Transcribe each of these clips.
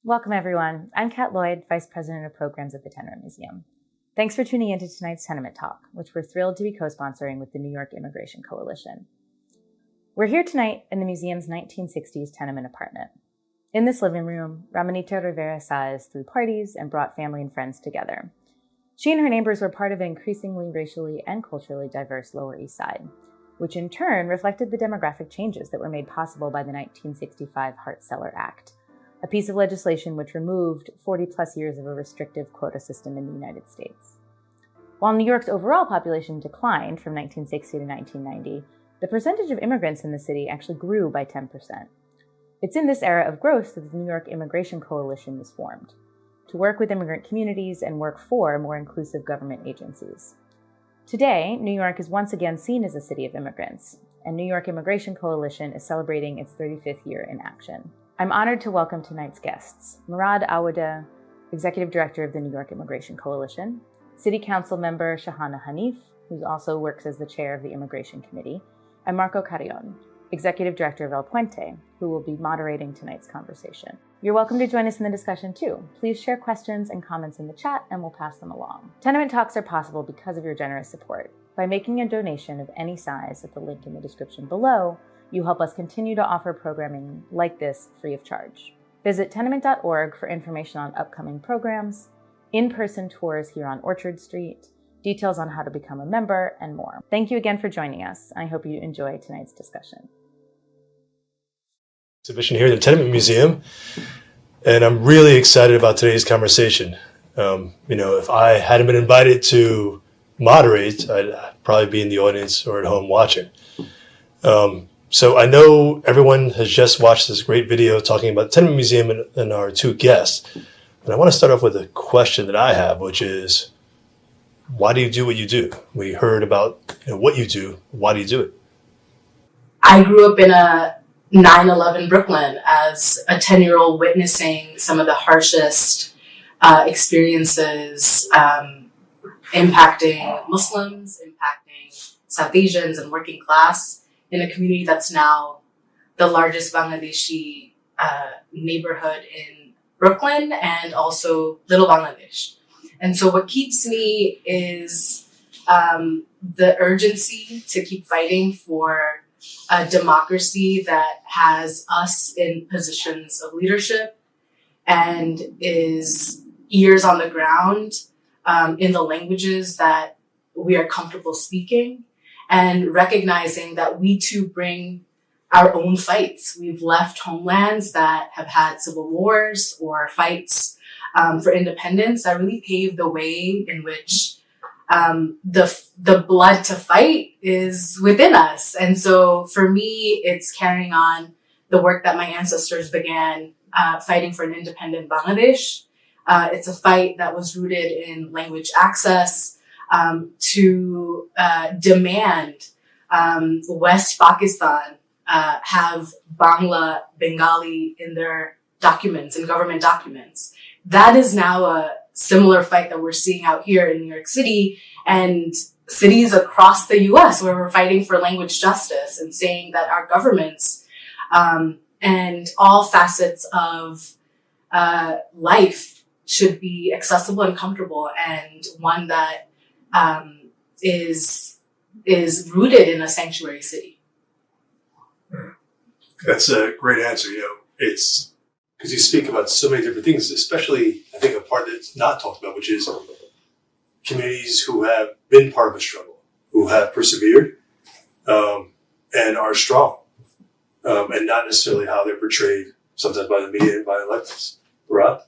Welcome, everyone. I'm Kat Lloyd, Vice President of Programs at the Tenement Museum. Thanks for tuning into tonight's Tenement Talk, which we're thrilled to be co-sponsoring with the New York Immigration Coalition. We're here tonight in the museum's 1960s tenement apartment. In this living room, Ramonita Rivera Saez threw parties and brought family and friends together. She and her neighbors were part of an increasingly racially and culturally diverse Lower East Side, which in turn reflected the demographic changes that were made possible by the 1965 Hart-Celler Act, a piece of legislation which removed 40-plus years of a restrictive quota system in the United States. While New York's overall population declined from 1960 to 1990, the percentage of immigrants in the city actually grew by 10%. It's in this era of growth that the New York Immigration Coalition was formed, to work with immigrant communities and work for more inclusive government agencies. Today, New York is once again seen as a city of immigrants, and New York Immigration Coalition is celebrating its 35th year in action. I'm honored to welcome tonight's guests, Murad Awawdeh, Executive Director of the New York Immigration Coalition, City Councilmember Shahana Hanif, who also works as the chair of the Immigration Committee, and Marco Carrión, Executive Director of El Puente, who will be moderating tonight's conversation. You're welcome to join us in the discussion too. Please share questions and comments in the chat and we'll pass them along. Tenement Talks are possible because of your generous support. By making a donation of any size at the link in the description below, you help us continue to offer programming like this free of charge. Visit tenement.org for information on upcoming programs, in-person tours here on Orchard Street, details on how to become a member, and more. Thank you again for joining us. I hope you enjoy tonight's discussion. Exhibition here at the Tenement Museum, and I'm really excited about today's conversation. If I hadn't been invited to moderate, I'd probably be in the audience or at home watching. So I know everyone has just watched this great video talking about the Tenement Museum and our two guests. And I want to start off with a question that I have, which is, why do you do what you do? We heard about what you do. Why do you do it? I grew up in a 9/11 Brooklyn as a 10-year-old witnessing some of the harshest experiences impacting Muslims, impacting South Asians and working class in a community that's now the largest Bangladeshi neighborhood in Brooklyn and also Little Bangladesh. And so what keeps me is the urgency to keep fighting for a democracy that has us in positions of leadership and is ears on the ground in the languages that we are comfortable speaking, and recognizing that we too bring our own fights. We've left homelands that have had civil wars or fights for independence that really paved the way in which the blood to fight is within us. And so for me, it's carrying on the work that my ancestors began fighting for an independent Bangladesh. It's a fight that was rooted in language access to demand West Pakistan have Bangla, Bengali in their documents, in government documents. That is now a similar fight that we're seeing out here in New York City and cities across the US, where we're fighting for language justice and saying that our governments and all facets of life should be accessible and comfortable, and one that is rooted in a sanctuary city. That's a great answer. It's because you speak about so many different things, especially I think a part that's not talked about, which is communities who have been part of a struggle, who have persevered and are strong, and not necessarily how they're portrayed sometimes by the media and by electeds. Murad?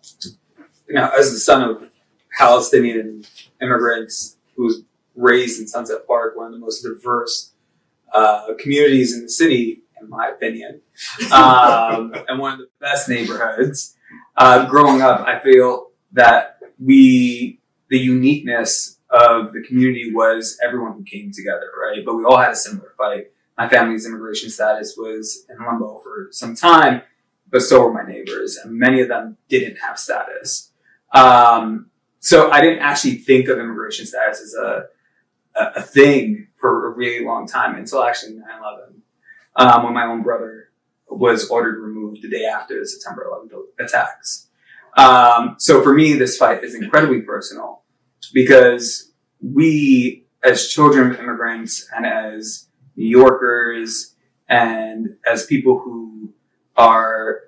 As the son of Palestinian immigrants who was raised in Sunset Park, one of the most diverse communities in the city, in my opinion, and one of the best neighborhoods. Growing up, I feel that the uniqueness of the community was everyone who came together, right? But we all had a similar fight. My family's immigration status was in limbo for some time, but so were my neighbors, and many of them didn't have status. So I didn't actually think of immigration status as a thing for a really long time until actually 9/11, when my own brother was ordered removed the day after the September 11th attacks. So for me, this fight is incredibly personal because we, as children of immigrants and as New Yorkers and as people who are,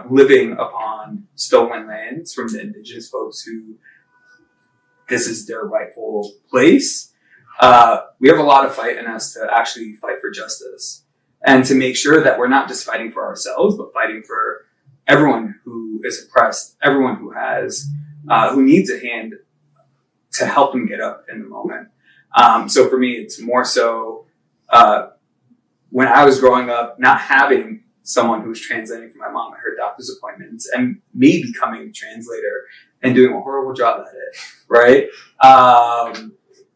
living upon stolen lands from the indigenous folks who this is their rightful place, we have a lot of fight in us to actually fight for justice and to make sure that we're not just fighting for ourselves, but fighting for everyone who is oppressed, everyone who has, who needs a hand to help them get up in the moment. So for me, it's more so, when I was growing up, not having someone who was translating for my mom at her doctor's appointments and me becoming a translator and doing a horrible job at it, right?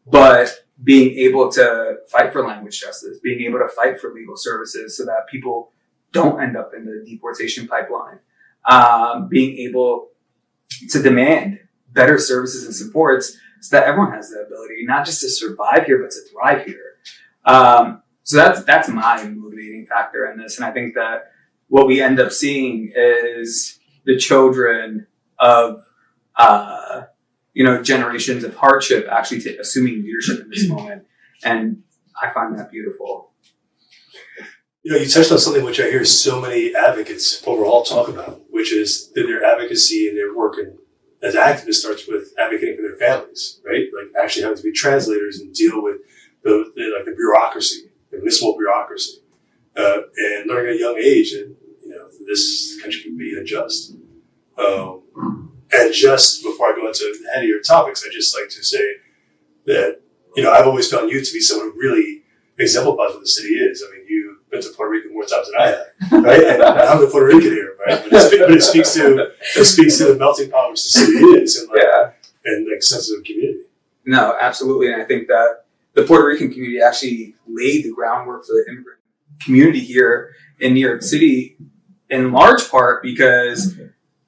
But being able to fight for language justice, being able to fight for legal services so that people don't end up in the deportation pipeline, being able to demand better services and supports so that everyone has the ability not just to survive here, but to thrive here. So that's my motivating factor in this. And I think that what we end up seeing is the children of, generations of hardship actually assuming leadership in this moment. And I find that beautiful. You touched on something which I hear so many advocates overall talk about, which is that their advocacy and their work as activists starts with advocating for their families, right? Like actually having to be translators and deal with the bureaucracy, the municipal bureaucracy, and learning at a young age that, this country can be unjust. And just before I go into the head of your topics, I'd just like to say that, I've always found you to be someone who really exemplifies what the city is. I mean, you've been to Puerto Rico more times than I have, right? And I'm a Puerto Rican here, right? But it speaks to the melting pot which the city is and sense of community. No, absolutely. And I think that the Puerto Rican community actually laid the groundwork for the immigrant community here in New York City, in large part because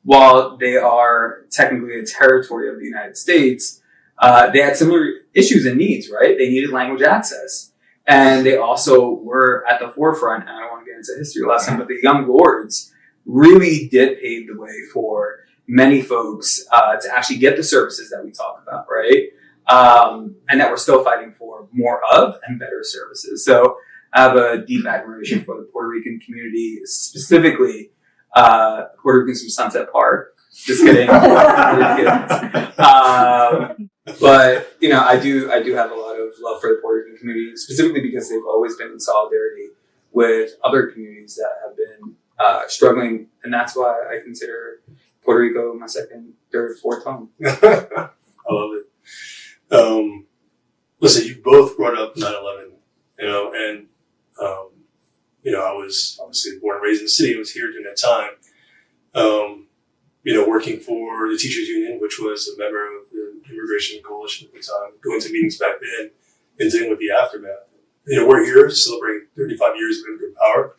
while they are technically a territory of the United States, they had similar issues and needs, right? They needed language access. And they also were at the forefront, and I don't want to get into history lesson, but the Young Lords really did pave the way for many folks to actually get the services that we talk about, right? And that we're still fighting for more of and better services. So I have a deep admiration for the Puerto Rican community, specifically Puerto Ricans from Sunset Park. Just kidding. But I do have a lot of love for the Puerto Rican community, specifically because they've always been in solidarity with other communities that have been struggling, and that's why I consider Puerto Rico my second, third, fourth home. I love it. Listen, you both brought up 9/11, and I was obviously born and raised in the city. I was here during that time. Working for the Teachers Union, which was a member of the Immigration Coalition at the time, going to meetings back then and dealing with the aftermath. We're here celebrating 35 years of immigrant power.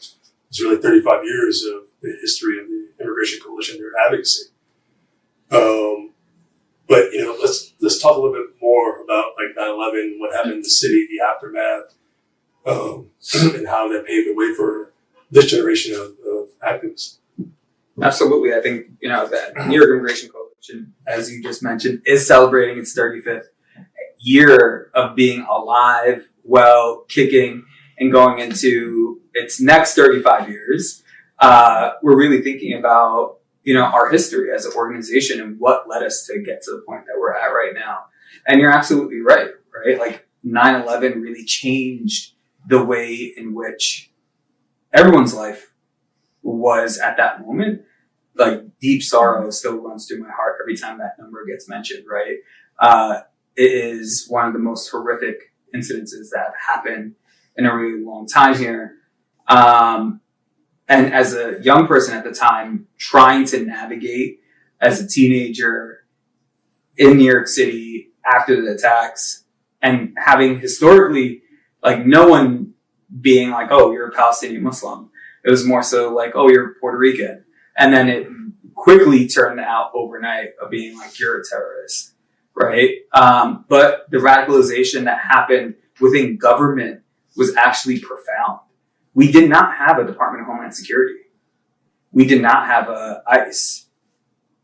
It's really 35 years of the history of the Immigration Coalition, their advocacy. But let's talk a little bit more about 9/11, what happened in the city, the aftermath, and how that paved the way for this generation of activists. Absolutely. I think, that New York Immigration Coalition, as you just mentioned, is celebrating its 35th year of being alive, well, kicking, and going into its next 35 years. We're really thinking about, our history as an organization and what led us to get to the point that we're at right now. And you're absolutely right? 9/11 really changed the way in which everyone's life was at that moment. Deep sorrow still runs through my heart every time that number gets mentioned, right? It is one of the most horrific incidences that have happened in a really long time here. And as a young person at the time, trying to navigate as a teenager in New York City after the attacks and having historically, no one being like, oh, you're a Palestinian Muslim. It was more so oh, you're Puerto Rican. And then it quickly turned out overnight of being you're a terrorist, right? But the radicalization that happened within government was actually profound. We did not have a Department of Homeland Security. We did not have a ICE.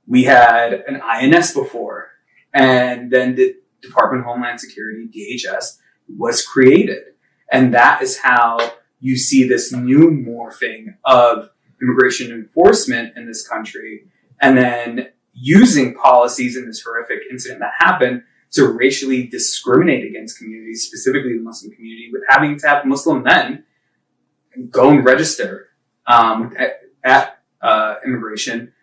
We had an INS before, and then the Department of Homeland Security, DHS, was created. And that is how you see this new morphing of immigration enforcement in this country, and then using policies in this horrific incident that happened to racially discriminate against communities, specifically the Muslim community, with having to have Muslim men go and register at immigration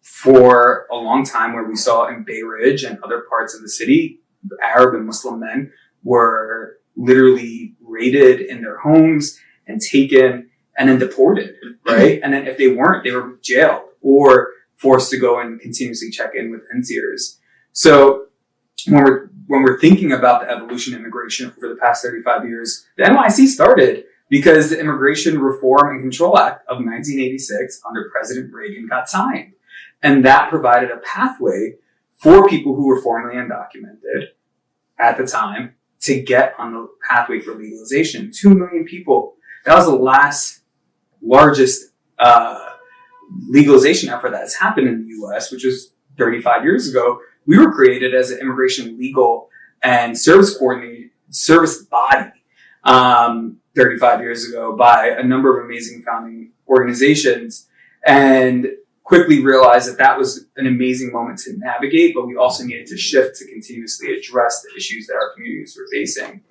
for a long time, where we saw in Bay Ridge and other parts of the city, Arab and Muslim men were literally raided in their homes and taken and then deported, right? And then if they weren't, they were jailed or forced to go and continuously check in with NCERs. So when we're thinking about the evolution of immigration over the past 35 years, the NYIC started because the Immigration Reform and Control Act of 1986 under President Reagan got signed. And that provided a pathway for people who were formerly undocumented at the time to get on the pathway for legalization. 2 million people. That was the last largest legalization effort that's happened in the U.S., which was 35 years ago. We were created as an immigration legal and service body 35 years ago by a number of amazing founding organizations, and quickly realized that that was an amazing moment to navigate, but we also needed to shift to continuously address the issues that our communities were facing,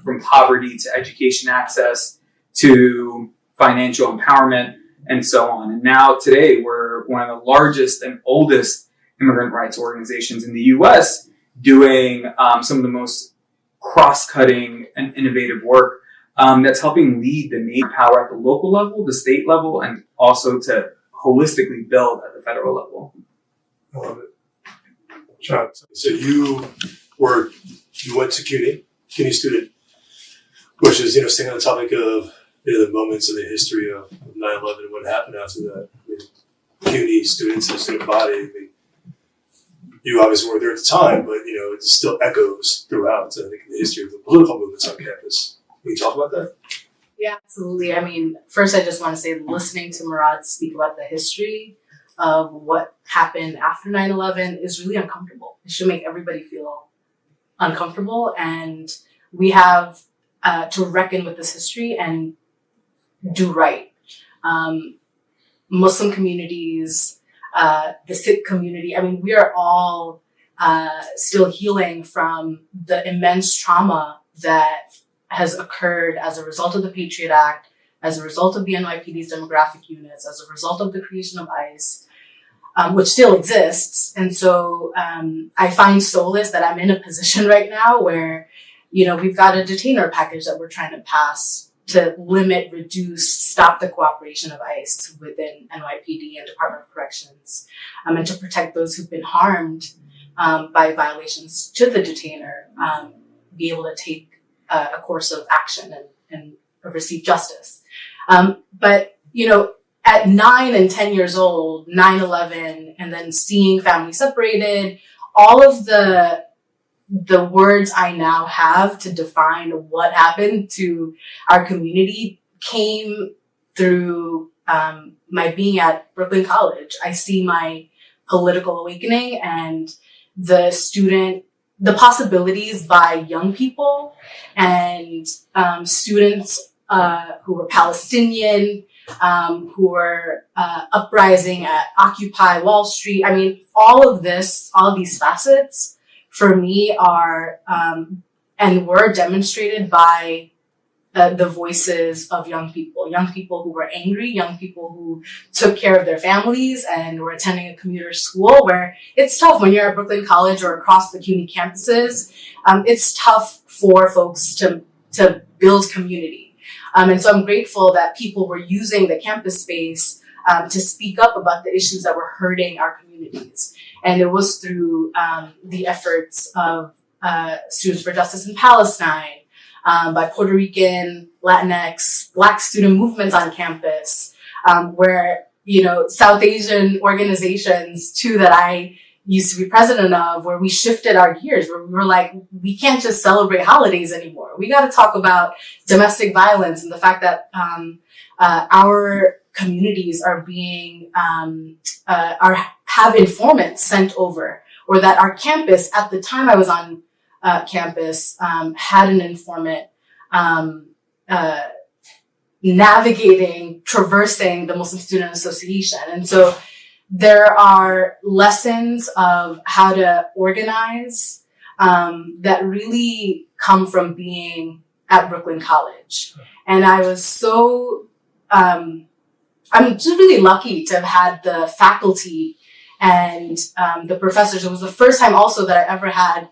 from poverty to education access to financial empowerment and so on. And now today we're one of the largest and oldest immigrant rights organizations in the U.S. doing some of the most cross-cutting and innovative work that's helping lead the nation power at the local level, the state level, and also to holistically build at the federal level. I love it. John, so you went to CUNY student, which is, staying on the topic of the moments in the history of 9/11 and what happened after that. I mean, CUNY students and student body, I mean, you obviously weren't there at the time, but it still echoes throughout, I think, in the history of the political movements on campus. Can you talk about that? Yeah, absolutely. I mean, first I just want to say, listening to Murad speak about the history of what happened after 9/11 is really uncomfortable. It should make everybody feel uncomfortable, and we have to reckon with this history and do right. Muslim communities, the Sikh community, I mean, we are all still healing from the immense trauma that has occurred as a result of the Patriot Act, as a result of the NYPD's demographic units, as a result of the creation of ICE, which still exists. And so I find solace that I'm in a position right now where, we've got a detainer package that we're trying to pass to limit, reduce, stop the cooperation of ICE within NYPD and Department of Corrections, and to protect those who've been harmed by violations to the detainer, be able to take a course of action and receive justice. But, at 9 and 10 years old, 9/11, and then seeing families separated, all of the words I now have to define what happened to our community came through my being at Brooklyn College. I see my political awakening and the possibilities by young people and students who were Palestinian, who were uprising at Occupy Wall Street. I mean, all of these facets for me are and were demonstrated by the voices of young people who were angry, young people who took care of their families and were attending a commuter school, where it's tough when you're at Brooklyn College or across the CUNY campuses. It's tough for folks to build community. And so I'm grateful that people were using the campus space to speak up about the issues that were hurting our communities. And it was through the efforts of Students for Justice in Palestine, by Puerto Rican, Latinx, Black student movements on campus, where, South Asian organizations too that I used to be president of, where we shifted our gears, where we were like, we can't just celebrate holidays anymore. We got to talk about domestic violence and the fact that our communities are being, are have informants sent over, or that our campus, at the time I was on campus, had an informant traversing the Muslim Student Association. And so there are lessons of how to organize that really come from being at Brooklyn College. And I was so, I'm just really lucky to have had the faculty and the professors. It was the first time also that I ever had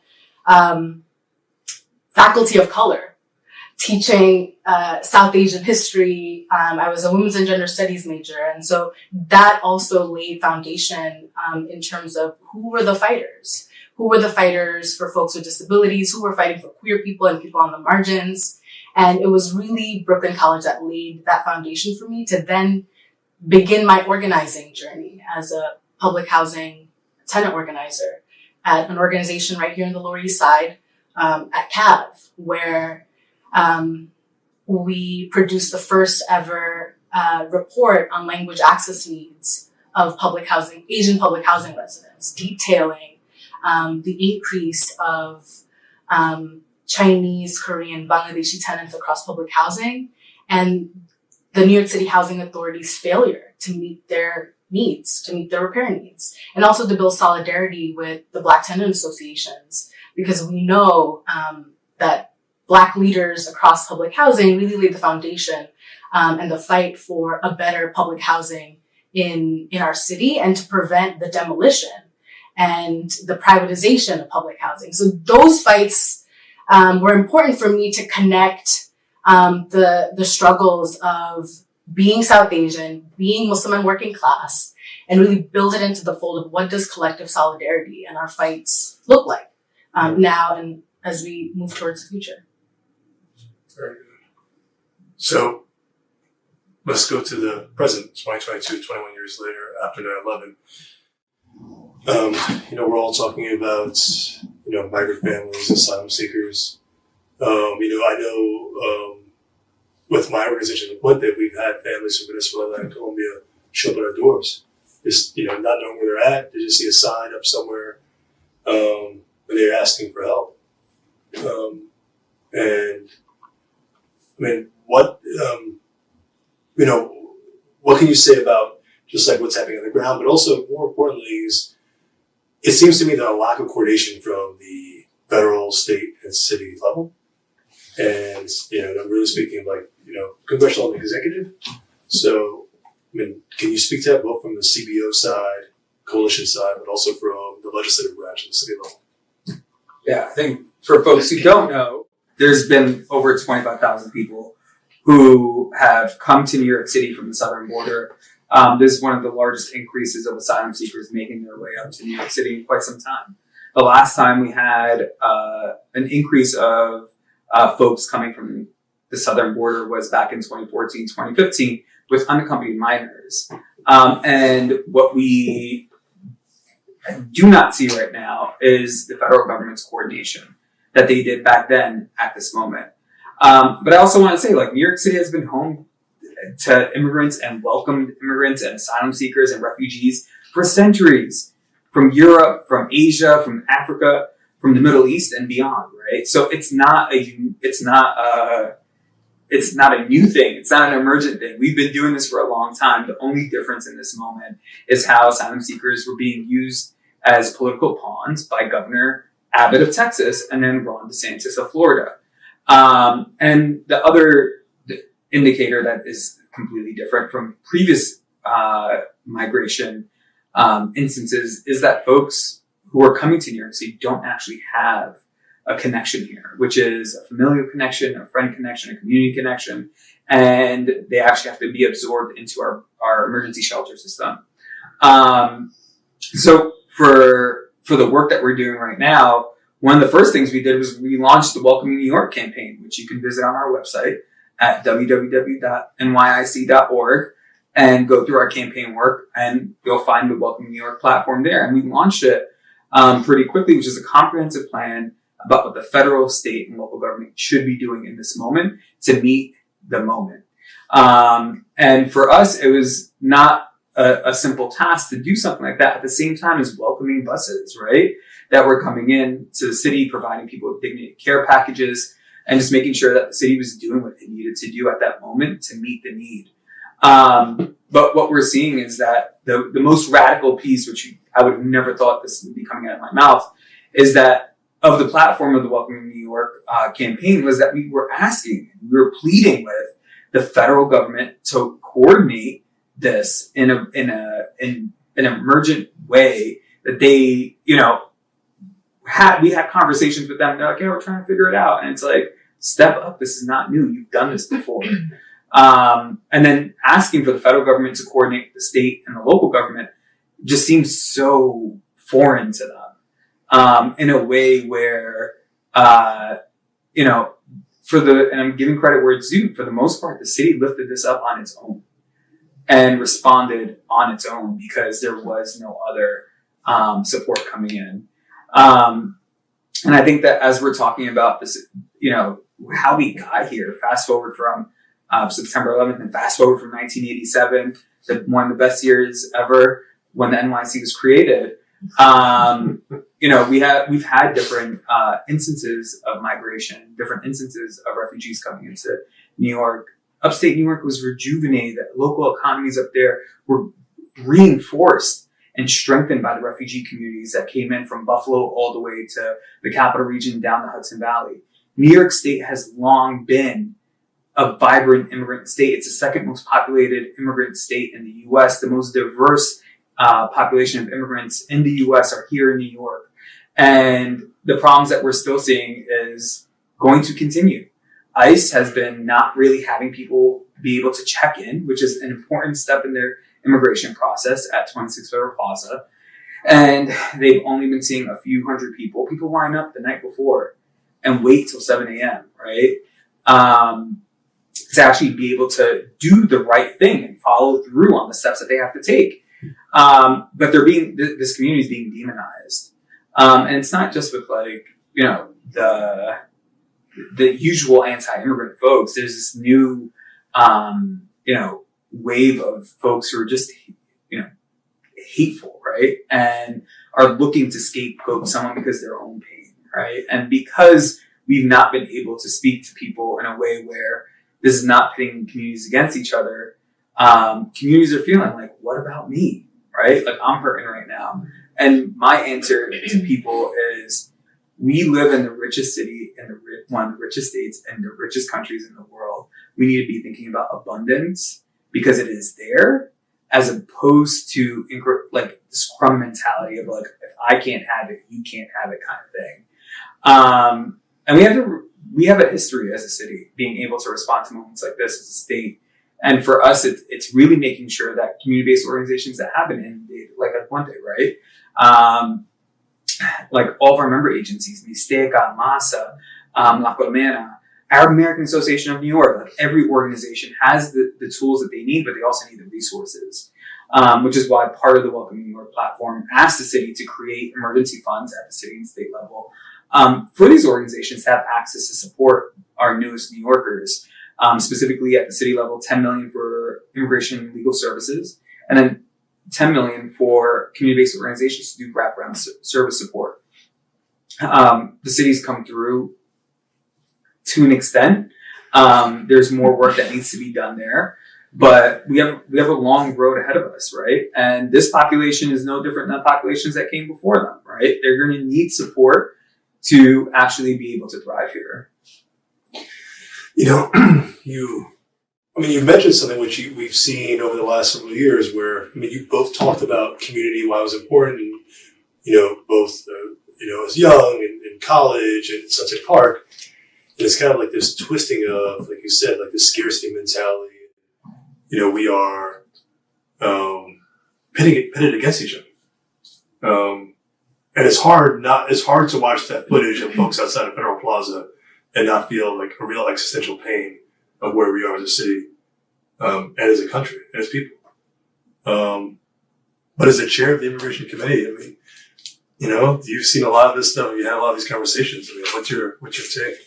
faculty of color teaching South Asian history. I was a women's and gender studies major. And so that also laid foundation in terms of who were the fighters. Who were the fighters for folks with disabilities? Who were fighting for queer people and people on the margins? And it was really Brooklyn College that laid that foundation for me to then begin my organizing journey as a public housing tenant organizer at an organization right here in the Lower East Side, at CAV, where we produced the first ever report on language access needs of public housing, Asian public housing residents, detailing the increase of Chinese, Korean, Bangladeshi tenants across public housing, and the New York City Housing Authority's failure to meet their needs, to meet their repair needs, and also to build solidarity with the Black tenant associations, because we know that Black leaders across public housing really laid the foundation and the fight for a better public housing in our city, and to prevent the demolition and the privatization of public housing. So those fights were important for me to connect the struggles of being South Asian, being Muslim and working class, and really build it into the fold of what does collective solidarity and our fights look like now and as we move towards the future. Very good. So let's go to the present, 2022, 21 years later, after 9/11. We're all talking about, migrant families, asylum seekers. I know with my organization, El Puente, we've had families from Venezuela and Colombia show up at our doors. Just, not knowing where they're at. They just see a sign up somewhere and they're asking for help. What can you say about just like what's happening on the ground, but also more importantly is it seems to me that a lack of coordination from the federal, state, and city level. And, I'm really speaking of congressional and executive. So, can you speak to that both from the CBO side, coalition side, but also from the legislative branch and the city level? Yeah, I think for folks who don't know, there's been over 25,000 people who have come to New York City from the southern border. This is one of the largest increases of asylum seekers making their way up to New York City in quite some time. The last time we had an increase of folks coming from the southern border was back in 2014, 2015 with unaccompanied minors. And what we do not see right now is the federal government's coordination that they did back then at this moment. But I also want to say, New York City has been home to immigrants and welcomed immigrants and asylum seekers and refugees for centuries, from Europe, from Asia, from Africa, from the Middle East and beyond, right? So it's not a new thing. It's not an emergent thing. We've been doing this for a long time. The only difference in this moment is how asylum seekers were being used as political pawns by Governor Abbott of Texas and then Ron DeSantis of Florida. And the other indicator that is completely different from previous migration instances is that folks who are coming to New York City don't actually have a connection here, which is a familial connection, a friend connection, a community connection, and they actually have to be absorbed into our emergency shelter system. So for the work that we're doing right now, one of the first things we did was we launched the Welcoming New York campaign, which you can visit on our website at www.nyic.org and go through our campaign work, and you'll find the Welcoming New York platform there. And we launched it pretty quickly, which is a comprehensive plan about what the federal, state, and local government should be doing in this moment to meet the moment. And for us, it was not a simple task to do something like that at the same time as welcoming buses, right? That were coming in to the city, providing people with dignity care packages, and just making sure that the city was doing what it needed to do at that moment to meet the need. But what we're seeing is that the most radical piece, which I would have never thought this would be coming out of my mouth, is that of the platform of the Welcoming New York campaign was that we were pleading with the federal government to coordinate this in an emergent way that they, we had conversations with them. They're like, yeah, we're trying to figure it out. And it's like, step up. This is not new. You've done this before. And then asking for the federal government to coordinate with the state and the local government just seems so foreign to them. In a way where, and I'm giving credit where it's due, for the most part, the city lifted this up on its own and responded on its own because there was no other support coming in. And I think that as we're talking about this, how we got here, fast forward from September 11th and fast forward from 1987, one of the best years ever when the NYIC was created. We've had different instances of migration, different instances of refugees coming into New York. Upstate New York was rejuvenated. Local economies up there were reinforced and strengthened by the refugee communities that came in from Buffalo all the way to the capital region down the Hudson Valley. New York State has long been a vibrant immigrant state. It's the second most populated immigrant state in the U.S. The most diverse population of immigrants in the U.S. are here in New York. And the problems that we're still seeing is going to continue. ICE has been not really having people be able to check in, which is an important step in their immigration process at 26 Federal Plaza. And they've only been seeing a few hundred people. People line up the night before and wait till 7 a.m., right? To actually be able to do the right thing and follow through on the steps that they have to take. But this community is being demonized. And it's not just with the usual anti-immigrant folks. There's this new, wave of folks who are just, hateful, right? And are looking to scapegoat someone because of their own pain, right? And because we've not been able to speak to people in a way where this is not pitting communities against each other, communities are feeling like, what about me, right? Like, I'm hurting right now. And my answer to people is, we live in the richest city in one of the richest states and the richest countries in the world. We need to be thinking about abundance because it is there, as opposed to this crumb mentality of like, if I can't have it, you can't have it kind of thing. And we have a history as a city being able to respond to moments like this as a state. And for us, it's really making sure that community-based organizations that have been inundated, like El Puente, right? Like all of our member agencies, Mixteca, Masa, La Colmena, Arab American Association of New York, like every organization has the tools that they need, but they also need the resources. Which is why part of the Welcome New York platform asked the city to create emergency funds at the city and state level for these organizations to have access to support our newest New Yorkers, specifically at the city level, $10 million for immigration and legal services, and then $10 million for community-based organizations to do wraparound service support. The city's come through to an extent. There's more work that needs to be done there, but we have a long road ahead of us, right? And this population is no different than the populations that came before them, right? They're going to need support to actually be able to thrive here. You mentioned something which we've seen over the last several years where, you both talked about community, why it was important, and, both, as young and in college and Sunset Park. And it's kind of like this twisting of, like you said, like this scarcity mentality. We are pitted against each other. And it's hard to watch that footage of folks outside of Federal Plaza and not feel like a real existential pain of where we are as a city, and as a country, and as people. But as a chair of the Immigration Committee, you've seen a lot of this stuff, you had a lot of these conversations. What's your take?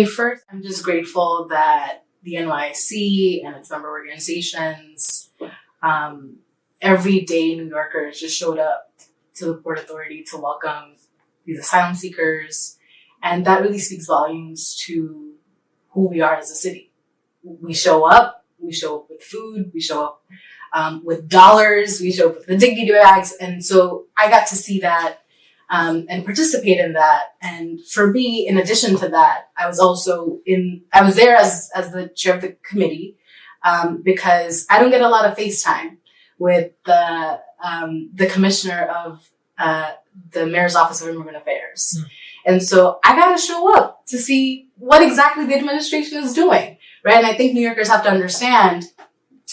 First, I'm just grateful that the NYIC and its member organizations everyday New Yorkers just showed up to the Port Authority to welcome these asylum seekers. And that really speaks volumes to who we are as a city. We show up with food, we show up with dollars, we show up with the dignity bags. And so I got to see that and participate in that. And for me, in addition to that, I was there as the chair of the committee, because I don't get a lot of face time with the commissioner of the mayor's office of immigrant affairs. And so I got to show up to see what exactly the administration is doing, right? And I think New Yorkers have to understand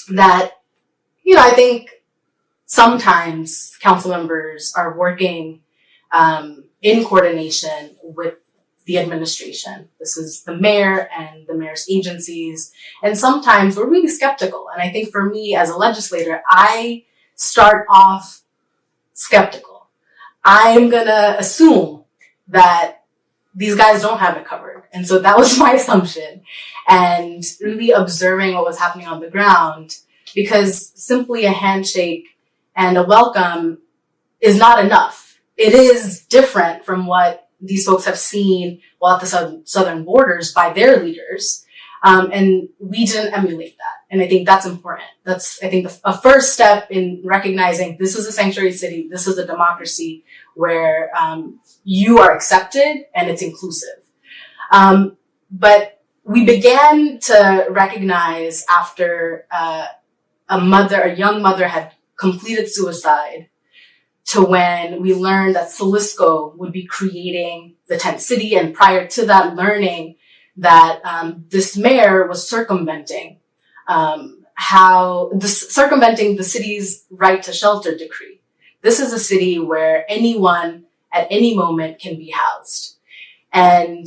that, I think sometimes council members are working in coordination with the administration. This is the mayor and the mayor's agencies. And sometimes we're really skeptical. And I think for me as a legislator, I start off skeptical. I'm going to assume that these guys don't have it covered. And so that was my assumption. And really observing what was happening on the ground, because simply a handshake and a welcome is not enough. It is different from what these folks have seen while at the southern borders by their leaders. And we didn't emulate that. And I think that's important. That's, I think, a first step in recognizing this is a sanctuary city. This is a democracy where you are accepted and it's inclusive. But we began to recognize after a young mother had completed suicide, to when we learned that Salisco would be creating the tent city, and prior to that, learning that this mayor was circumventing the city's right to shelter decree. This is a city where anyone at any moment can be housed. And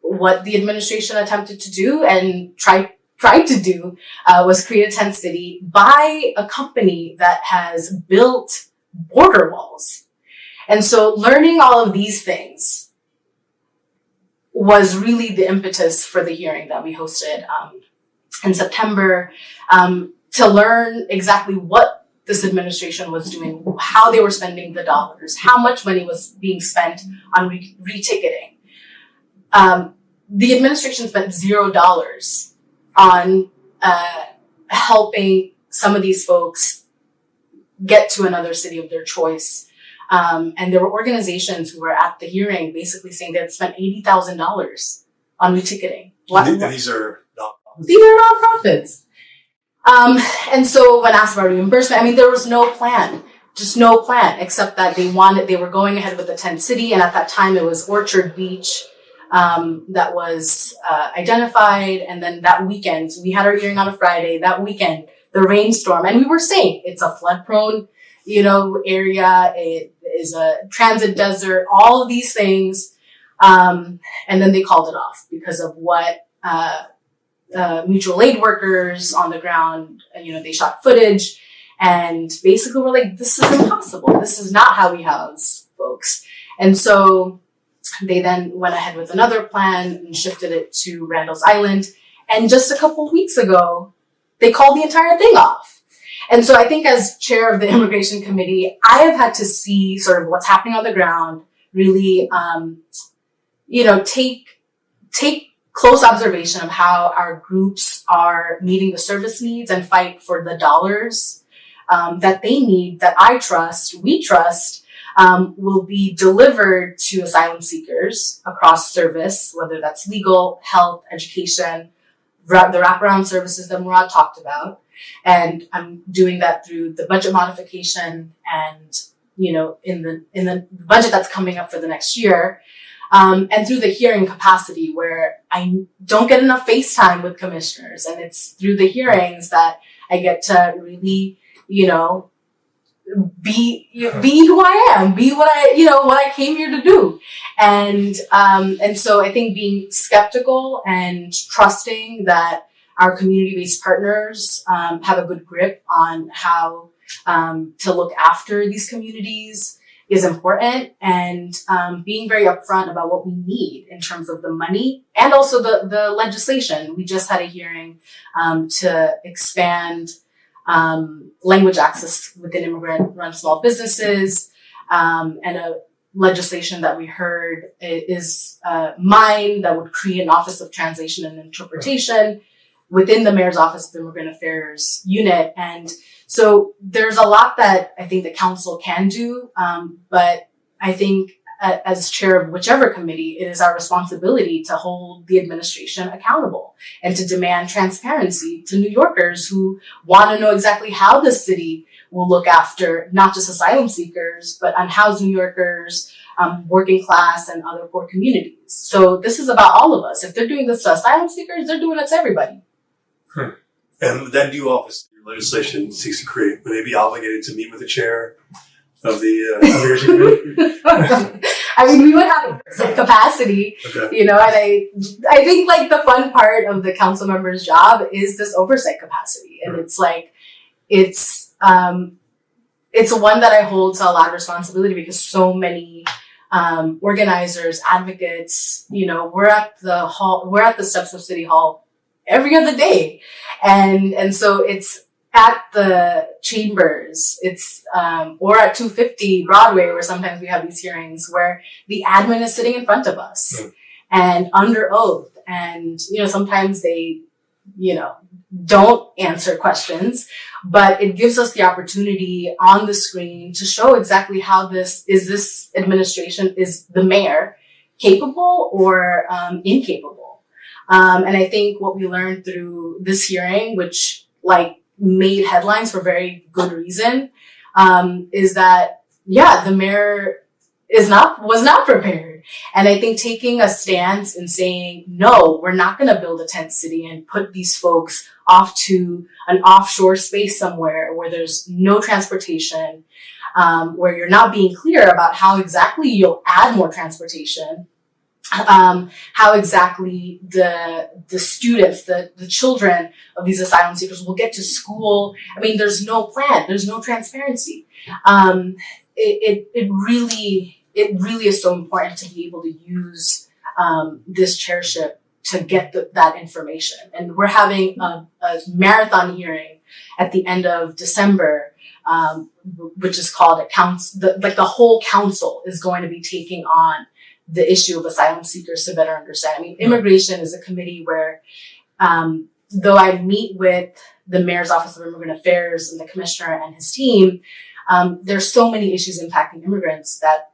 what the administration attempted to do and tried to do was create a tent city by a company that has built border walls. And so learning all of these things was really the impetus for the hearing that we hosted in September, to learn exactly what this administration was doing, how they were spending the dollars, how much money was being spent on reticketing. The administration spent $0 on helping some of these folks get to another city of their choice. And there were organizations who were at the hearing basically saying they had spent $80,000 on reticketing. These are nonprofits. These are nonprofits. And so when asked about reimbursement, there was no plan, just no plan, except that they were going ahead with the tent city. And at that time it was Orchard Beach that was identified. And then that weekend, we had our hearing on a Friday. That weekend, the rainstorm, and we were saying it's a flood-prone, area. It is a transit desert. All of these things, and then they called it off because of what mutual aid workers on the ground. They shot footage, and basically we're like, this is impossible. This is not how we house folks. And so they then went ahead with another plan and shifted it to Randall's Island. And just a couple of weeks ago, they called the entire thing off. And so I think as chair of the immigration committee, I have had to see sort of what's happening on the ground, really, take close observation of how our groups are meeting the service needs and fight for the dollars that they need, that we trust, will be delivered to asylum seekers across service, whether that's legal, health, education, the wraparound services that Murad talked about. And I'm doing that through the budget modification and, in the budget that's coming up for the next year, and through the hearing capacity where I don't get enough face time with commissioners. And it's through the hearings that I get to really, be who I am, be what I came here to do. And so I think being skeptical and trusting that our community-based partners have a good grip on how to look after these communities is important, and being very upfront about what we need in terms of the money and also the legislation. We just had a hearing to expand language access within immigrant-run small businesses, and a legislation that we heard is mine that would create an Office of Translation and Interpretation within the Mayor's Office of Immigrant Affairs unit. And so there's a lot that I think the council can do, but I think as chair of whichever committee, it is our responsibility to hold the administration accountable and to demand transparency to New Yorkers who want to know exactly how the city will look after not just asylum seekers, but unhoused New Yorkers, working class, and other poor communities. So this is about all of us. If they're doing this to asylum seekers, they're doing it to everybody. And that new office legislation seeks to create, would they be obligated to meet with the chair of the immigration committee? I mean, we would have some capacity, Okay. you know, and I think like the fun part of the council member's job is this oversight capacity. And it's like, it's one that I hold to a lot of responsibility because so many organizers, advocates, you know, we're at the steps of City Hall every other day. And so it's at the chambers, it's or at 250 Broadway, where sometimes we have these hearings where the admin is sitting in front of us and under oath. And, you know, sometimes they, you know, don't answer questions, but it gives us the opportunity on the screen to show exactly how this administration, is the mayor capable or incapable. And I think what we learned through this hearing, which like made headlines for very good reason, is that, yeah, the mayor was not prepared. And I think taking a stance and saying, no, we're not going to build a tent city and put these folks off to an offshore space somewhere where there's no transportation, where you're not being clear about how exactly you'll add more transportation, how exactly the students, the children of these asylum seekers will get to school. I mean, there's no plan, there's no transparency. It really is so important to be able to use this chairship to get that information. And we're having a marathon hearing at the end of December, which is called the whole council is going to be taking on the issue of asylum seekers to better understand. I mean, immigration is a committee where, though I meet with the Mayor's Office of Immigrant Affairs and the commissioner and his team, there's so many issues impacting immigrants that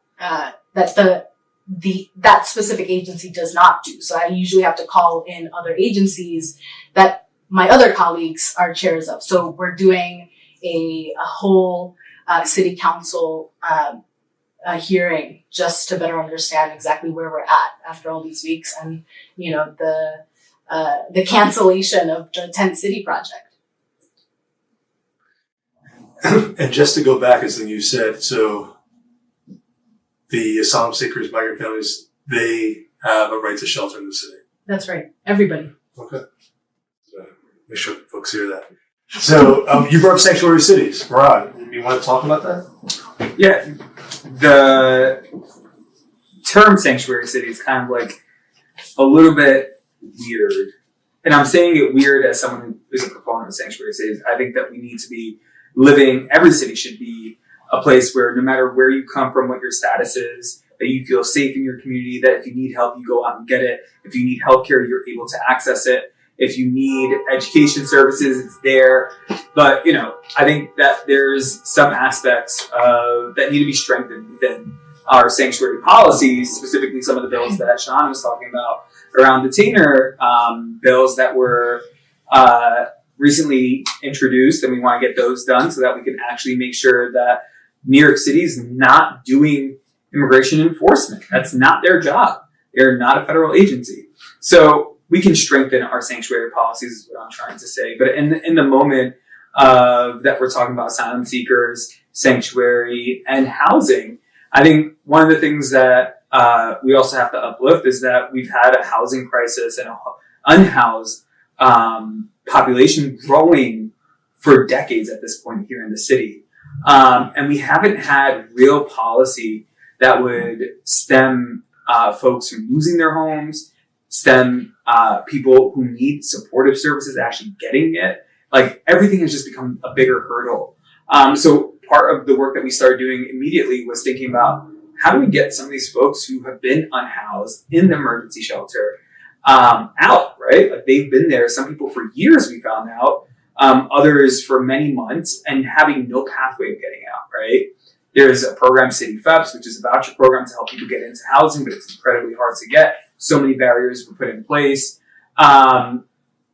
that specific agency does not do. So I usually have to call in other agencies that my other colleagues are chairs of. So we're doing a whole city council hearing just to better understand exactly where we're at after all these weeks, and you know the cancellation of the Tent City project. And just to go back as you said, so the asylum seekers, migrant families, they have a right to shelter in the city. That's right. Everybody. Okay. So make sure folks hear that. So you brought up sanctuary cities. Murad, you want to talk about that? Yeah. The term sanctuary city is kind of like a little bit weird. And I'm saying it weird as someone who is a proponent of sanctuary cities. I think that we need to be living, every city should be a place where no matter where you come from, what your status is, that you feel safe in your community, that if you need help, you go out and get it. If you need healthcare, you're able to access it. If you need education services, it's there. But, you know, I think that there's some aspects that need to be strengthened within our sanctuary policies, specifically some of the bills that Shahana was talking about around detainer bills that were recently introduced, and we want to get those done so that we can actually make sure that New York City is not doing immigration enforcement. That's not their job. They're not a federal agency. So we can strengthen our sanctuary policies is what I'm trying to say. But in the moment that we're talking about asylum seekers, sanctuary, and housing, I think one of the things that we also have to uplift is that we've had a housing crisis and an unhoused population growing for decades at this point here in the city. And we haven't had real policy that would stem folks from losing their homes, stem people who need supportive services actually getting it, Like everything has just become a bigger hurdle. So part of the work that we started doing immediately was thinking about how do we get some of these folks who have been unhoused in the emergency shelter out, right? Like they've been there, some people for years, we found out, others for many months, and having no pathway of getting out, right? There's a program, City FEPS, which is a voucher program to help people get into housing, but it's incredibly hard to get. So many barriers were put in place.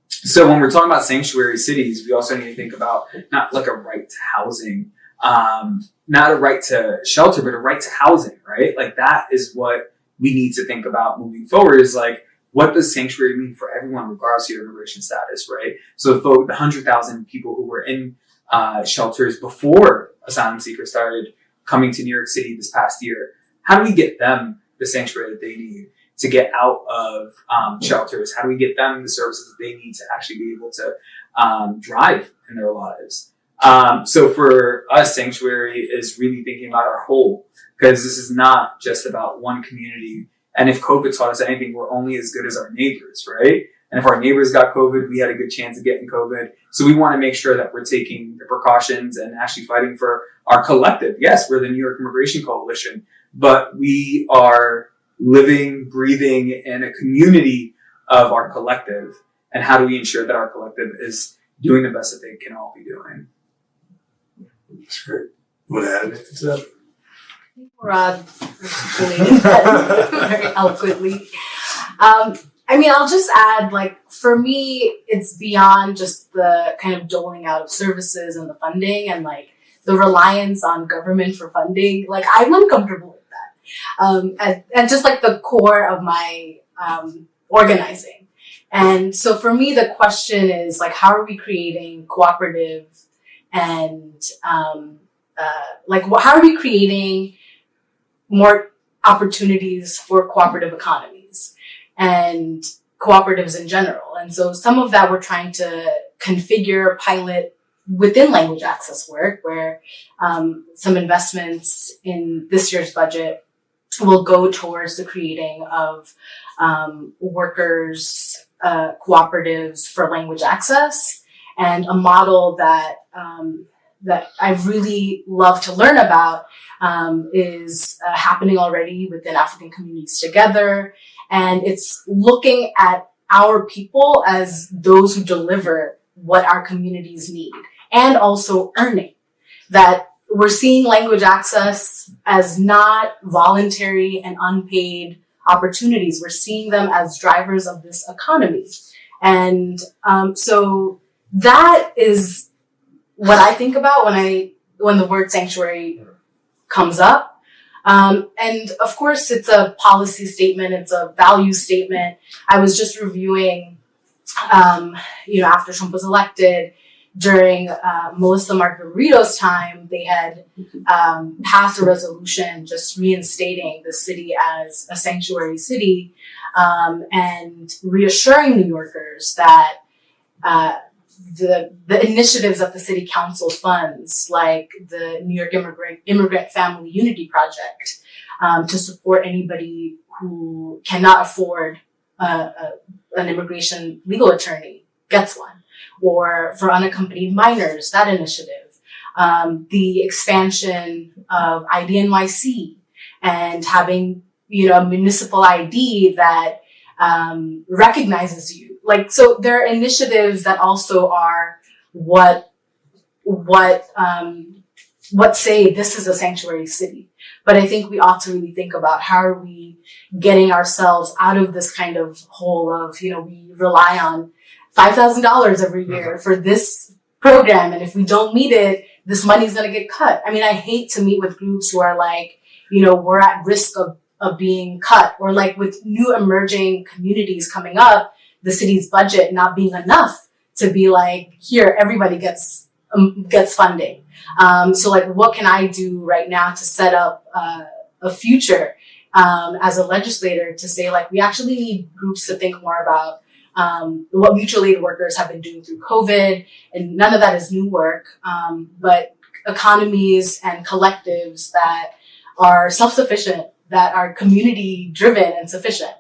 So when we're talking about sanctuary cities, we also need to think about not like a right to housing, not a right to shelter, but a right to housing, right? Like that is what we need to think about moving forward, is like, what does sanctuary mean for everyone, regardless of your immigration status, right? So the 100,000 people who were in shelters before asylum seekers started coming to New York City this past year, how do we get them the sanctuary that they need to get out of shelters? How do we get them the services that they need to actually be able to drive in their lives? So for us, sanctuary is really thinking about our whole, because this is not just about one community. And if COVID taught us anything, we're only as good as our neighbors, right? And if our neighbors got COVID, we had a good chance of getting COVID. So we want to make sure that we're taking the precautions and actually fighting for our collective. Yes, we're the New York Immigration Coalition, but we are living, breathing in a community of our collective. And how do we ensure that our collective is doing the best that they can all be doing? That's great. You want to add anything to that? Murad articulated that very eloquently. I mean, I'll just add, like, for me, it's beyond just the kind of doling out of services and the funding and, like, the reliance on government for funding. Like, I'm uncomfortable with that. And just, like, the core of my organizing. And so for me, the question is, like, how are we creating cooperative and, how are we creating more opportunities for cooperative economies and cooperatives in general? And so some of that we're trying to configure, pilot within language access work, where some investments in this year's budget will go towards the creating of workers' cooperatives for language access, and a model that that I really love to learn about is happening already within African Communities Together. And it's looking at our people as those who deliver what our communities need, and also earning that. We're seeing language access as not voluntary and unpaid opportunities. We're seeing them as drivers of this economy. And so that is what I think about when the word sanctuary comes up. And of course, it's a policy statement. It's a value statement. I was just reviewing, after Trump was elected, during Melissa Margarito's time, they had passed a resolution just reinstating the city as a sanctuary city, and reassuring New Yorkers that the initiatives that the city council funds, like the New York Immigrant Family Unity Project, to support anybody who cannot afford an immigration legal attorney, gets one. Or for unaccompanied minors, that initiative, the expansion of NYIC and having, a municipal ID that recognizes you. Like, so there are initiatives that also are what say this is a sanctuary city. But I think we ought to really think about how are we getting ourselves out of this kind of hole of, we rely on $5,000 every year for this program. And if we don't meet it, this money's going to get cut. I mean, I hate to meet with groups who are like, we're at risk of being cut, or like with new emerging communities coming up, the city's budget not being enough to be like, here, everybody gets funding. So like, what can I do right now to set up a future as a legislator to say, like, we actually need groups to think more about what mutual aid workers have been doing through COVID, and none of that is new work, but economies and collectives that are self-sufficient, that are community-driven and sufficient,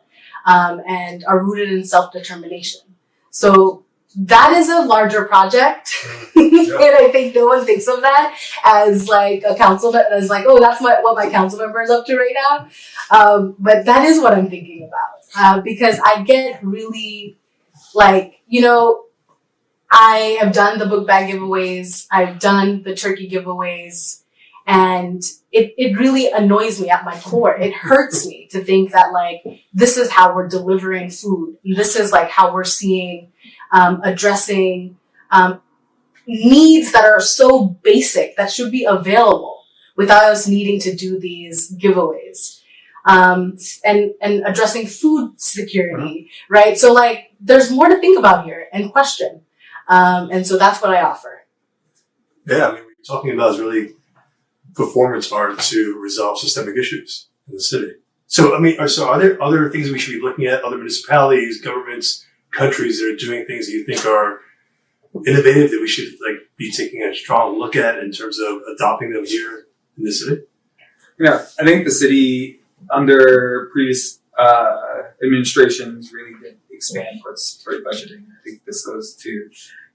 and are rooted in self-determination. So that is a larger project. And I think no one thinks of that as like a council, as like, oh, that's what my council member is up to right now. But that is what I'm thinking about. Because I get really like, I have done the book bag giveaways. I've done the turkey giveaways. And it really annoys me at my core. It hurts me to think that like, this is how we're delivering food. This is like how we're seeing, addressing, needs that are so basic that should be available without us needing to do these giveaways. And addressing food security, right? So like, there's more to think about here and question. And so that's what I offer. Yeah, I mean, what you're talking about is really performance art to resolve systemic issues in the city. So, I mean, are there other things that we should be looking at, other municipalities, governments, countries that are doing things that you think are innovative that we should like be taking a strong look at in terms of adopting them here in the city? Yeah, I think the city under previous administrations really did expand participatory budgeting. I think this goes to,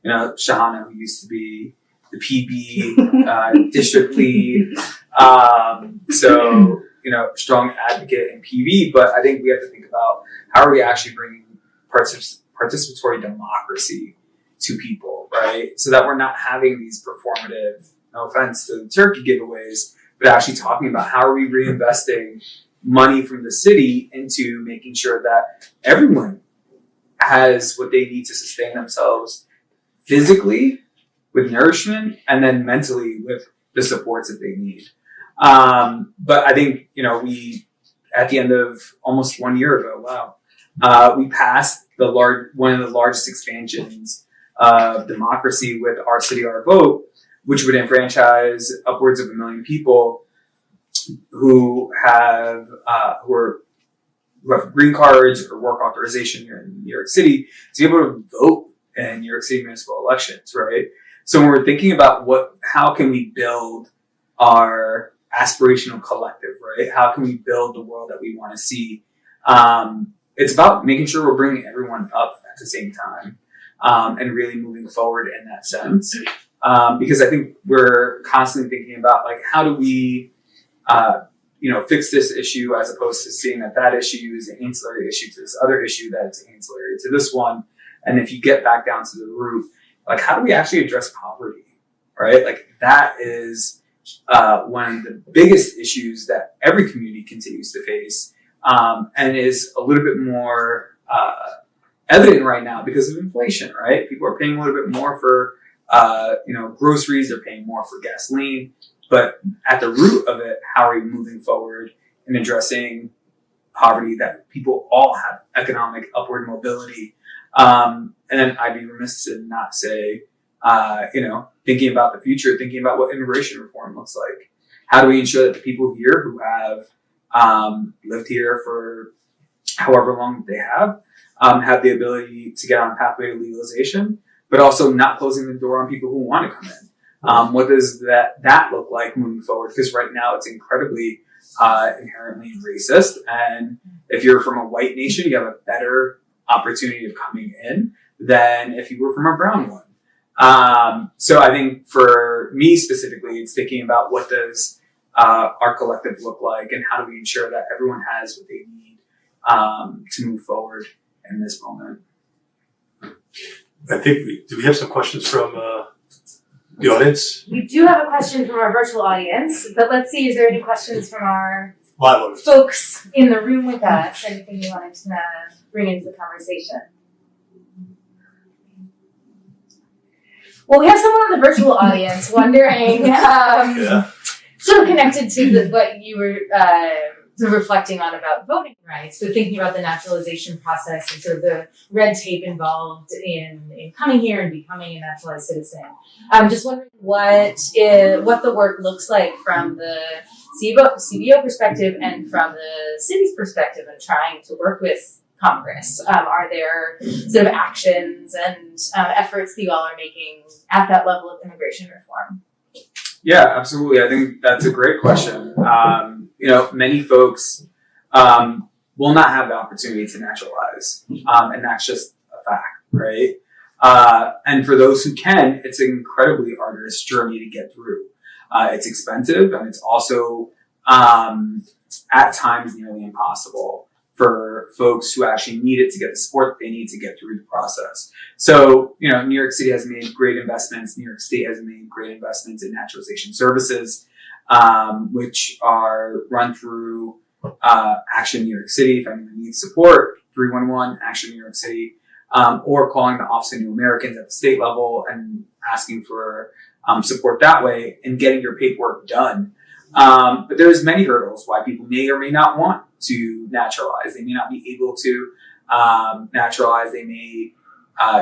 Shahana, who used to be the PB district lead. Strong advocate in PB, but I think we have to think about how are we actually bringing participatory democracy to people, right? So that we're not having these performative, no offense to the turkey giveaways, but actually talking about how are we reinvesting money from the city into making sure that everyone has what they need to sustain themselves physically with nourishment and then mentally with the supports that they need. But I think, we, at the end of almost 1 year ago, we passed one of the largest expansions of democracy with Our City, Our Vote, which would enfranchise upwards of 1 million people who have green cards or work authorization here in New York City to be able to vote in New York City municipal elections, right? So when we're thinking about how can we build our aspirational collective, right? How can we build the world that we want to see? It's about making sure we're bringing everyone up at the same time and really moving forward in that sense. Because I think we're constantly thinking about like, how do we, fix this issue as opposed to seeing that issue is an ancillary issue to this other issue that's ancillary to this one. And if you get back down to the root, like how do we actually address poverty, right? Like that is one of the biggest issues that every community continues to face and is a little bit more evident right now because of inflation, right? People are paying a little bit more for groceries, they're paying more for gasoline. But at the root of it, how are we moving forward in addressing poverty, that people all have economic upward mobility? And then I'd be remiss to not say, thinking about the future, thinking about what immigration reform looks like. How do we ensure that the people here who have lived here for however long they have the ability to get on a pathway to legalization, but also not closing the door on people who want to come in? What does that look like moving forward? Because right now it's incredibly inherently racist. And if you're from a white nation, you have a better opportunity of coming in than if you were from a brown one. So I think for me specifically, it's thinking about what does our collective look like and how do we ensure that everyone has what they need to move forward in this moment. I think do we have some questions from the audience? We do have a question from our virtual audience, but let's see, is there any questions from our Live audience. folks in the room with us? Anything you wanted to bring into the conversation? Well, we have someone on the virtual audience wondering, sort of connected to what you were reflecting on about voting rights, so thinking about the naturalization process and sort of the red tape involved in coming here and becoming a naturalized citizen. I'm just wondering what the work looks like from the CBO perspective and from the city's perspective in trying to work with Congress. Are there sort of actions and efforts that you all are making at that level of immigration reform? Yeah, absolutely. I think that's a great question. Many folks will not have the opportunity to naturalize, and that's just a fact, right? And for those who can, it's an incredibly arduous journey to get through. It's expensive, and it's also at times nearly impossible for folks who actually need it to get the support they need to get through the process. So, New York City has made great investments. New York State has made great investments in naturalization services, which are run through Action New York City. If anyone needs support, 311 Action New York City, or calling the Office of New Americans at the state level and asking for support that way and getting your paperwork done. But there's many hurdles why people may or may not want to naturalize. They may not be able to naturalize. They may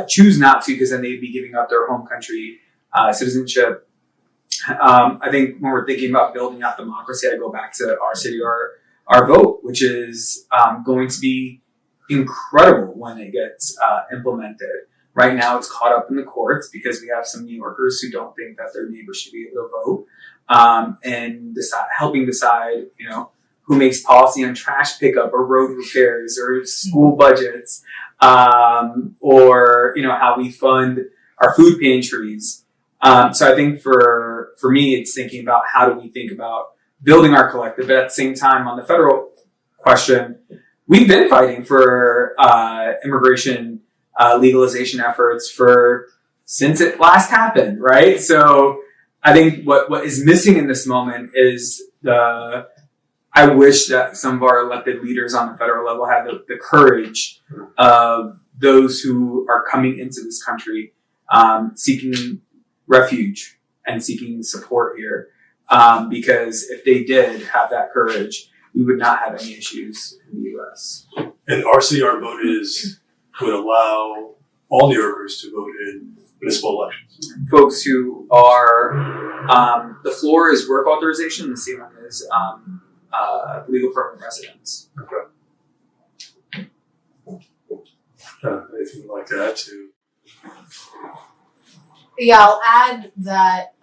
choose not to, because then they'd be giving up their home country citizenship. I think when we're thinking about building out democracy, I go back to our city, our vote, which is going to be incredible when it gets implemented. Right now, it's caught up in the courts because we have some New Yorkers who don't think that their neighbors should be able to vote, and helping decide, who makes policy on trash pickup or road repairs or school budgets, or how we fund our food pantries. So I think for me, it's thinking about how do we think about building our collective, but at the same time, on the federal question, we've been fighting for immigration legalization efforts since it last happened, right? So I think what is missing in this moment is I wish that some of our elected leaders on the federal level had the courage of those who are coming into this country seeking refuge and seeking support here. Because if they did have that courage, we would not have any issues in the U.S. And our city, our vote would allow all New Yorkers to vote in municipal elections. Folks who are, the floor is work authorization, the ceiling is legal permanent residence. Okay. Anything like that too? Yeah, I'll add that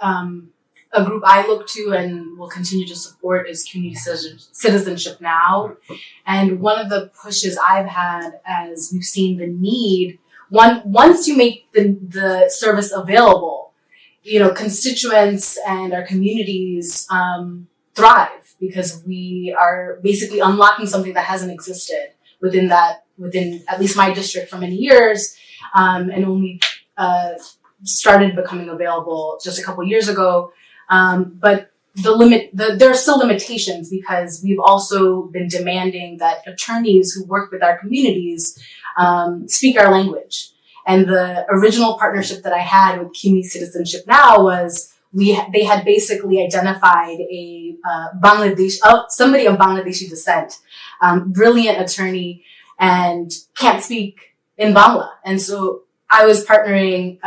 a group I look to and will continue to support is Community Citizenship Now. And one of the pushes I've had as we've seen the need, once you make the service available, constituents and our communities thrive because we are basically unlocking something that hasn't existed within at least my district for many years, and only started becoming available just a couple years ago. But there are still limitations because we've also been demanding that attorneys who work with our communities speak our language. And the original partnership that I had with Community Citizenship Now was they had basically identified a somebody of Bangladeshi descent, brilliant attorney, and can't speak in Bangla. And so I was partnering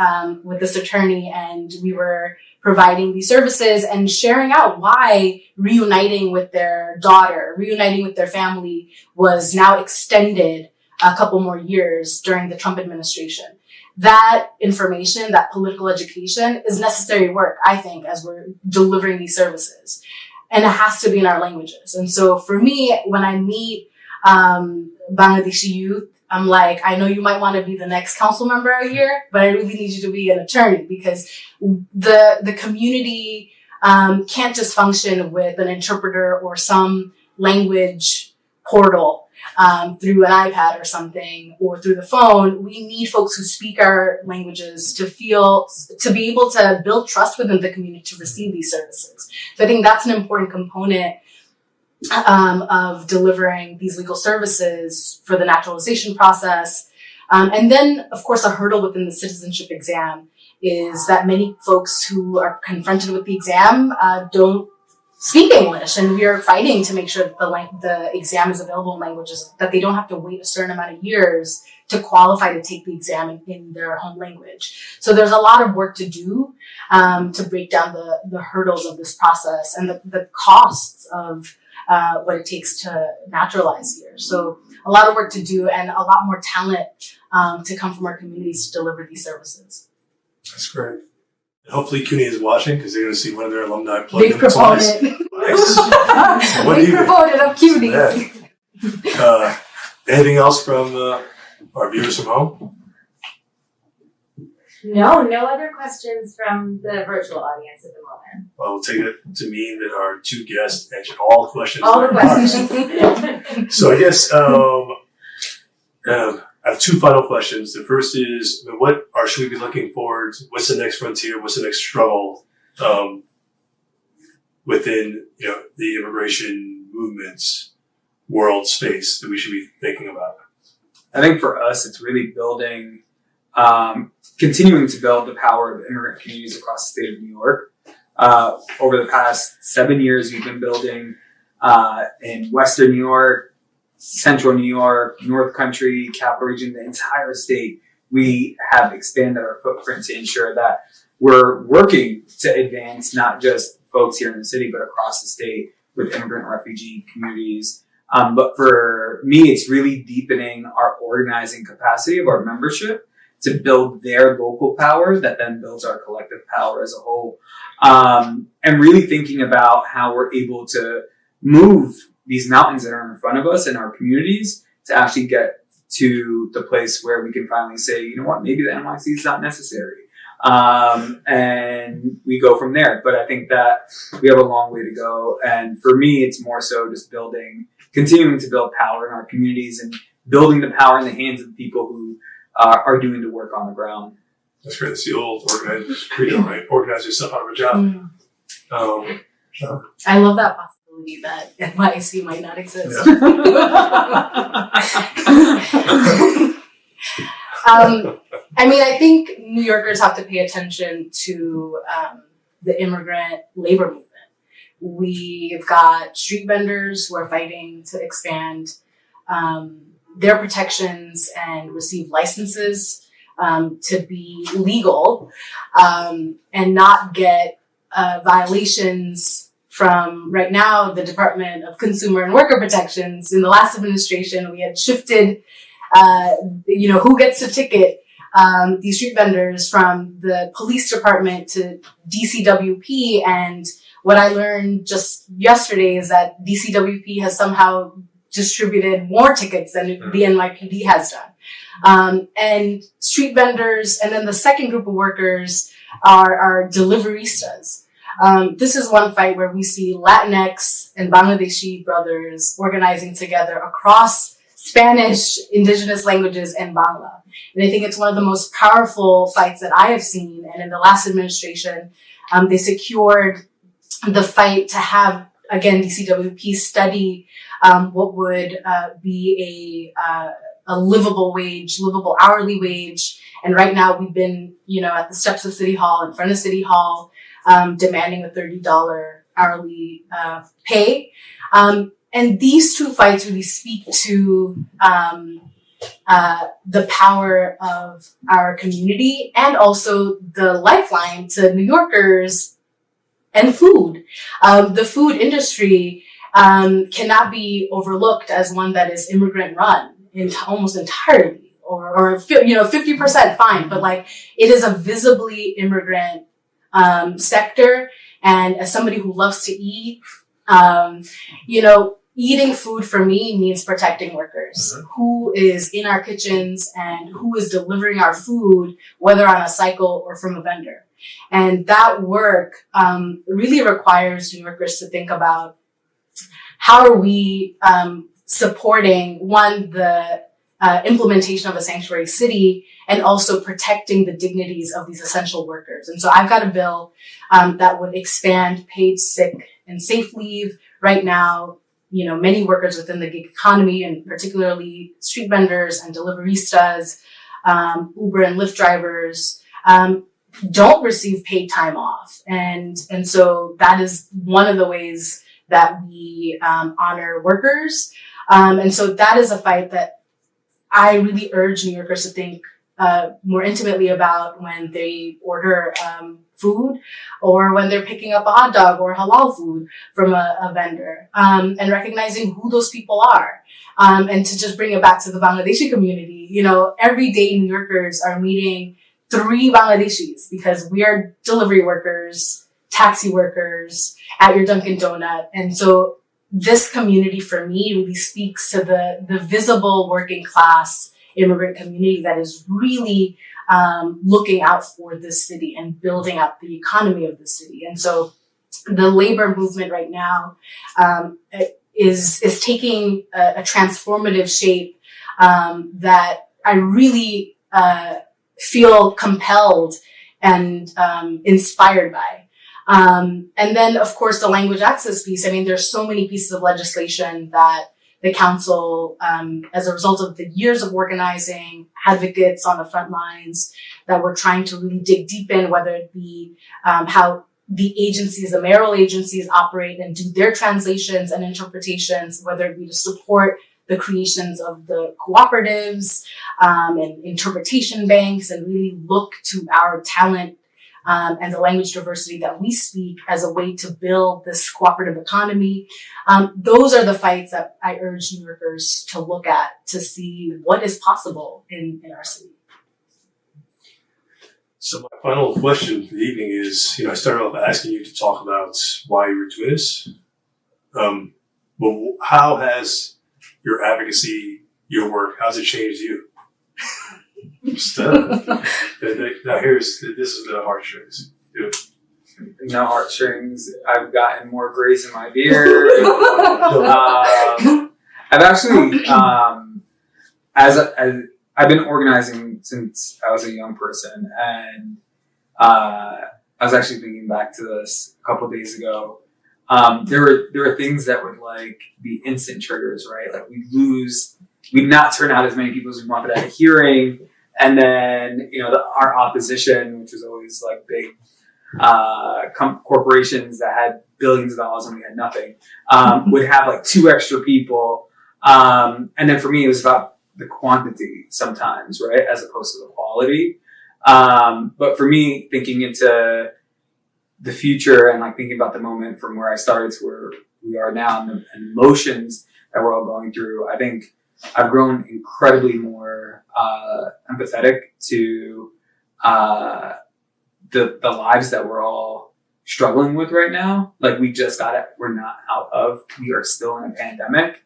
with this attorney, and we were providing these services and sharing out why reuniting with their daughter, reuniting with their family was now extended a couple more years during the Trump administration. That information, that political education is necessary work, I think, as we're delivering these services. And it has to be in our languages. And so for me, when I meet Bangladeshi youth, I'm like, I know you might want to be the next council member out here, but I really need you to be an attorney because the community can't just function with an interpreter or some language portal through an iPad or something or through the phone. We need folks who speak our languages to be able to build trust within the community to receive these services. So I think that's an important component of delivering these legal services for the naturalization process. And then, of course, a hurdle within the citizenship exam is that many folks who are confronted with the exam don't speak English, and we are fighting to make sure that the exam is available in languages, that they don't have to wait a certain amount of years to qualify to take the exam in their home language. So there's a lot of work to do to break down the hurdles of this process and the costs of what it takes to naturalize here. So a lot of work to do and a lot more talent to come from our communities to deliver these services. That's great. Hopefully CUNY is watching because they're going to see one of their alumni plug Big in proponent. Nice. Big proponent of CUNY. Yeah. Anything else from our viewers from home? No other questions from the virtual audience at the moment. Well, we'll take it to mean that our two guests answered all the questions. All the questions. So I guess I have two final questions. The first is, should we be looking forward to? What's the next frontier? What's the next struggle within the immigration movement's world space that we should be thinking about? I think for us, it's really building, continuing to build the power of immigrant communities across the state of New York. Over the past 7 years, we've been building in Western New York, Central New York, North Country, Capital Region, the entire state. We have expanded our footprint to ensure that we're working to advance not just folks here in the city, but across the state with immigrant refugee communities. But for me, it's really deepening our organizing capacity of our membership to build their local power that then builds our collective power as a whole. And really thinking about how we're able to move these mountains that are in front of us in our communities to actually get to the place where we can finally say, you know what, maybe the NYC is not necessary. And we go from there. But I think that we have a long way to go. And for me, it's more so just continuing to build power in our communities and building the power in the hands of the people who are doing the work on the ground. That's great. It's the old credo, right? Organize yourself out of a job. I love that possibility that NYC might not exist. Yeah. I think New Yorkers have to pay attention to the immigrant labor movement. We've got street vendors who are fighting to expand their protections and receive licenses to be legal and not get violations from, right now, the Department of Consumer and Worker Protections. In the last administration, we had shifted, who gets a ticket, these street vendors from the police department to DCWP. And what I learned just yesterday is that DCWP has somehow distributed more tickets than the NYPD has done. And street vendors, and then the second group of workers are deliveristas. This is one fight where we see Latinx and Bangladeshi brothers organizing together across Spanish, indigenous languages, and Bangla. And I think it's one of the most powerful fights that I have seen. And in the last administration, they secured the fight to have, again, DCWP study what would be a livable hourly wage. And right now we've been, at the steps of City Hall, in front of City Hall, demanding a $30 hourly pay. And these two fights really speak to the power of our community and also the lifeline to New Yorkers and food. The food industry cannot be overlooked as one that is immigrant run almost entirely, or 50% fine, but it is a visibly immigrant sector. And as somebody who loves to eat, eating food for me means protecting workers who is in our kitchens and who is delivering our food, whether on a cycle or from a vendor. And that work really requires New Yorkers to think about how are we supporting, one, the implementation of a sanctuary city, and also protecting the dignities of these essential workers. And so I've got a bill that would expand paid sick and safe leave. Right now, many workers within the gig economy, and particularly street vendors and deliveristas, Uber and Lyft drivers, don't receive paid time off. And so that is one of the ways that we honor workers. And so that is a fight that I really urge New Yorkers to think more intimately about when they order food, or when they're picking up a hot dog or halal food from a vendor, and recognizing who those people are. And to just bring it back to the Bangladeshi community, every day New Yorkers are meeting 3 Bangladeshis because we are delivery workers, taxi workers at your Dunkin' Donut. And so this community for me really speaks to the visible working class immigrant community that is really looking out for this city and building out the economy of the city. And so the labor movement right now is taking a transformative shape that I really feel compelled and inspired by. And then, of course, the language access piece. I mean, there's so many pieces of legislation that the council, as a result of the years of organizing, advocates on the front lines that we're trying to really dig deep in, whether it be how the agencies, the mayoral agencies operate and do their translations and interpretations, whether it be to support the creations of the cooperatives and interpretation banks, and really look to our talent and the language diversity that we speak as a way to build this cooperative economy. Those are the fights that I urge New Yorkers to look at to see what is possible in our city. So my final question for the evening is, I started off asking you to talk about why you were doing this. Well, how has your advocacy, your work, how's it changed you? Now this is the heartstrings. No heartstrings. I've gotten more grays in my beard. I've actually, I've been organizing since I was a young person, and I was actually thinking back to this a couple of days ago. There were things that would be instant triggers, right? Like we'd not turn out as many people as we wanted at a hearing, and then our opposition, which was always big corporations that had billions of dollars and we had nothing, would have 2 extra people, and then for me it was about the quantity sometimes, right, as opposed to the quality. But for me, thinking into the future and thinking about the moment from where I started to where we are now, and the emotions that we're all going through, I think I've grown incredibly more empathetic to the lives that we're all struggling with right now. We just we're not out of, we are still in a pandemic.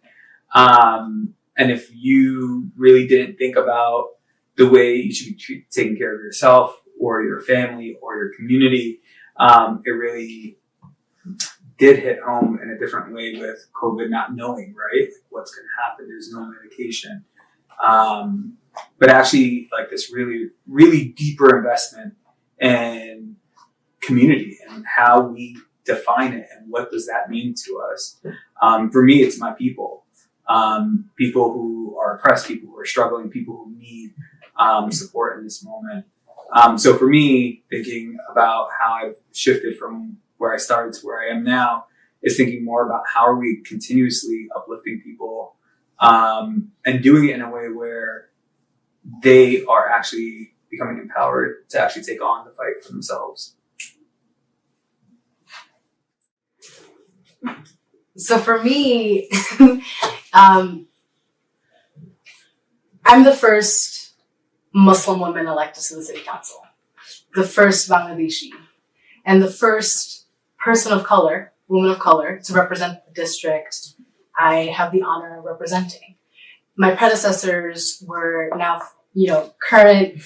And if you really didn't think about the way you should be taking care of yourself or your family or your community, it really did hit home in a different way with COVID, not knowing, right, what's going to happen. There's no medication. But actually this really, really deeper investment in community and how we define it and what does that mean to us. For me, it's my people. People who are oppressed, people who are struggling, people who need support in this moment. So for me, thinking about how I've shifted from where I started to where I am now is thinking more about how are we continuously uplifting people and doing it in a way where they are actually becoming empowered to actually take on the fight for themselves. So for me, I'm the first Muslim woman elected to the city council, the first Bangladeshi, and the first person of color, woman of color, to represent the district I have the honor of representing. My predecessors were now, current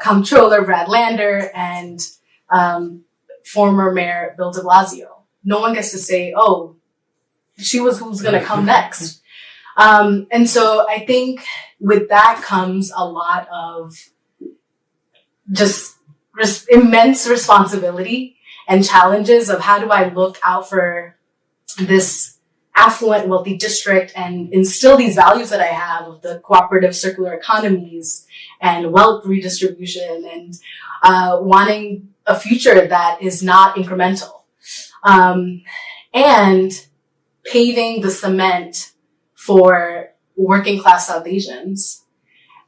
comptroller Brad Lander and former mayor Bill de Blasio. No one gets to say, oh, she was who's going to come next. And so I think with that comes a lot of just immense responsibility and challenges of how do I look out for this affluent, wealthy district and instill these values that I have of the cooperative circular economies and wealth redistribution and wanting a future that is not incremental. And paving the cement for working class South Asians.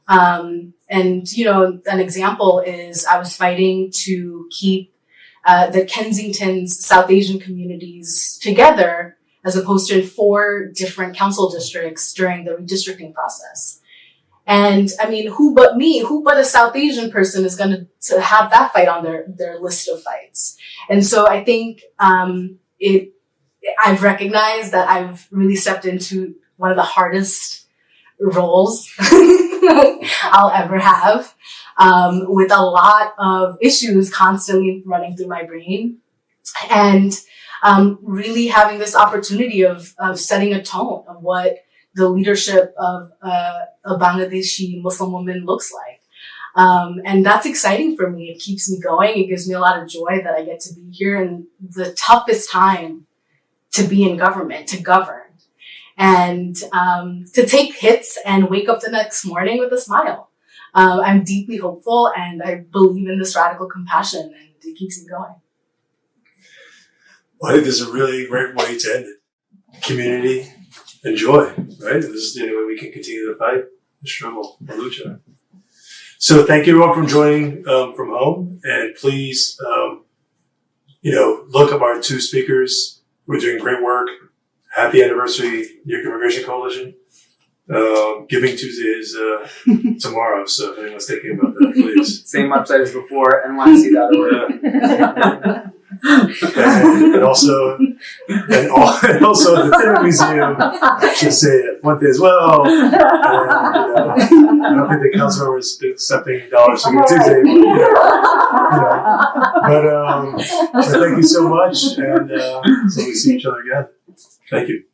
And, an example is I was fighting to keep the Kensington's South Asian communities together as opposed to in 4 different council districts during the redistricting process. And I mean, who but a South Asian person is going to have that fight on their list of fights? And so I think I've recognized that I've really stepped into one of the hardest roles I'll ever have, with a lot of issues constantly running through my brain. And really having this opportunity of setting a tone of what the leadership of a Bangladeshi Muslim woman looks like. And that's exciting for me. It keeps me going. It gives me a lot of joy that I get to be here in the toughest time to be in government, to govern, and to take hits and wake up the next morning with a smile. I'm deeply hopeful, and I believe in this radical compassion, and it keeps me going. Well, I think this is a really great way to end it. Community and joy, right? This is the only way we can continue to fight the struggle, the lucha. So thank you everyone for joining from home, and please, look up our two speakers who are doing great work. Happy anniversary, New York Immigration Coalition. Giving Tuesday is tomorrow, so if anyone's thinking about that, please. Same website as before, NYIC.org. and also the Tenement Museum should say it one day as well. And, I don't think the Councilmember is accepting dollars from Tuesday. But thank you so much, and so we see each other again. Thank you.